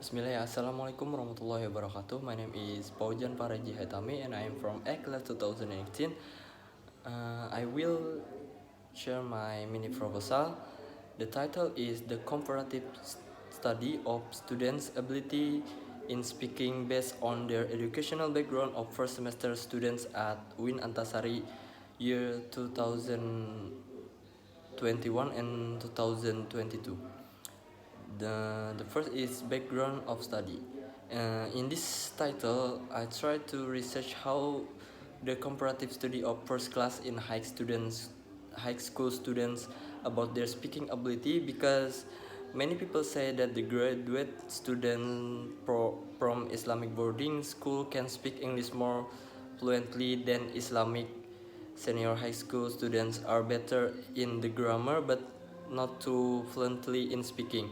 Bismillah, Assalamualaikum warahmatullahi wabarakatuh. My name is Fauzan Fakhrezi Khaitami and I am from A class 2018. I will share my mini proposal. The title is The Comparative Study of Students' Ability in Speaking Based on Their Educational Background of First Semester Students at Win Antasari year 2021 and 2022. The first is background of study. In this title, I try to research how the comparative study of first class in high school students about their speaking ability, because many people say that the graduate student from Islamic boarding school can speak English more fluently than Islamic senior high school students are better in the grammar but not too fluently in speaking.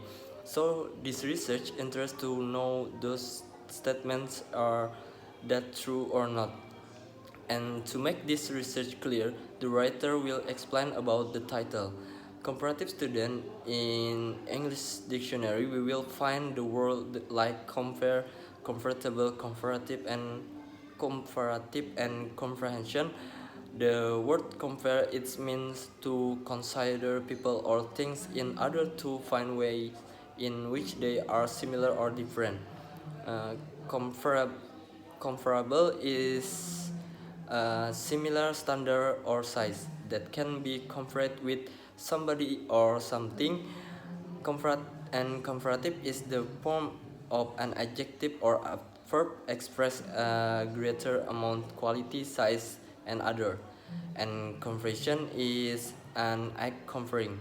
So this research interests to know those statements are that true or not. And to make this research clear, the writer will explain about the title. Comparative student in English dictionary, we will find the word like compare, comfortable, comparative and comprehension. The word compare it means to consider people or things in order to find ways in which they are similar or different. Uh, compar- Comparable is a similar standard or size that can be compared with somebody or something. Comfort and comparative is the form of an adjective or a verb express a greater amount quality, size, and other. And comparison is an act comparing.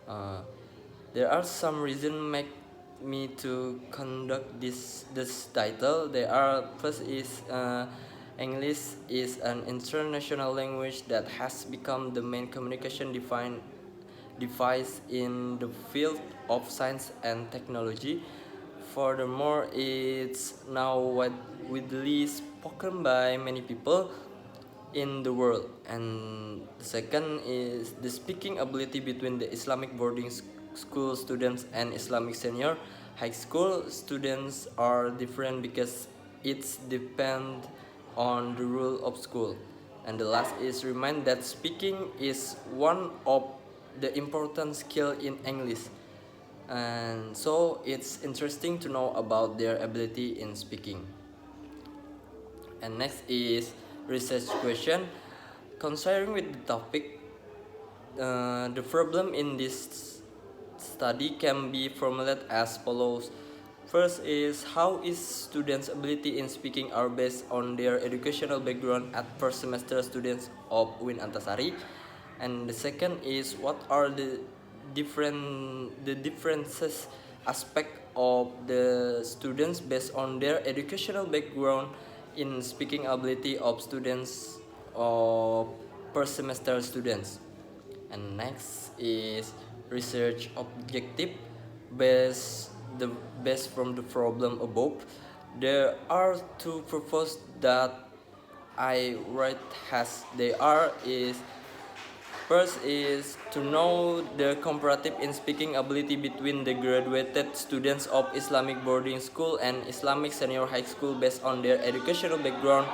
Uh, there are some reasons make me to conduct this title. There are first is English is an international language that has become the main communication device in the field of science and technology. Furthermore, it's now widely spoken by many people in the world. And the second is the speaking ability between the Islamic boarding school students and Islamic senior high school students are different because it's depend on the rule of school. And the last is remind that speaking is one of the important skill in English, and so it's interesting to know about their ability in speaking. And next is research question. Concerning with the topic, the problem in this study can be formulated as follows. First is how is students' ability in speaking are based on their educational background at first semester students of Win Antasari, and the second is what are the differences aspect of the students based on their educational background in speaking ability of students of first semester students. And next is research objective based the based from the problem above. There are two purposes that I write has they are is first is to know the comparative in speaking ability between the graduated students of Islamic boarding school and Islamic senior high school based on their educational background.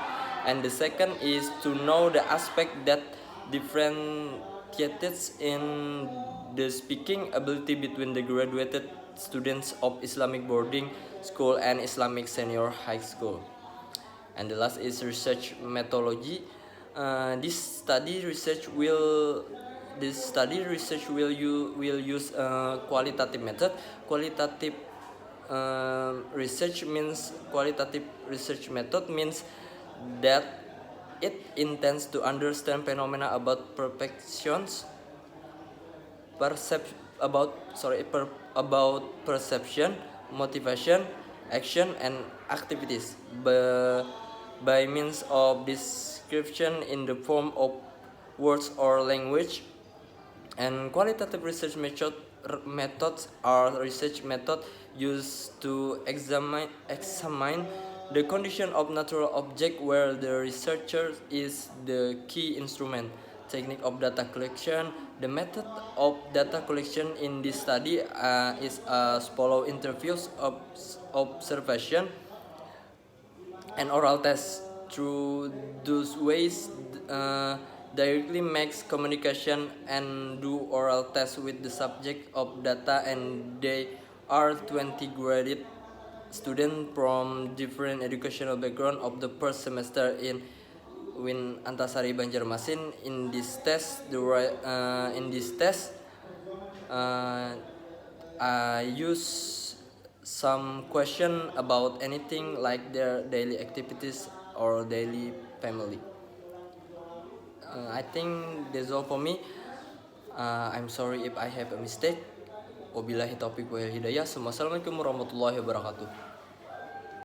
And the second is to know the aspect that differentiates in the speaking ability between the graduated students of Islamic boarding school and Islamic senior high school. And the last is research methodology. This study research will use qualitative method. Qualitative research method means that it intends to understand phenomena about perceptions about perception, motivation, action, and activities by means of description in the form of words or language. And qualitative research methods are research methods used to examine the condition of natural object where the researcher is the key instrument. Technique of data collection, The method of data collection in this study is as follow: interviews, observation, and oral tests. Through those ways, directly makes communication and do oral tests with the subject of data, and they are 20 graded students from different educational background of the first semester in Win Antasari Banjarmasin. In this test, uh, I use some question about anything like their daily activities or daily family. I think that's all for me. I'm sorry if I have a mistake. Wabillahi taufiq wal hidayah. Assalamualaikum warahmatullahi wabarakatuh.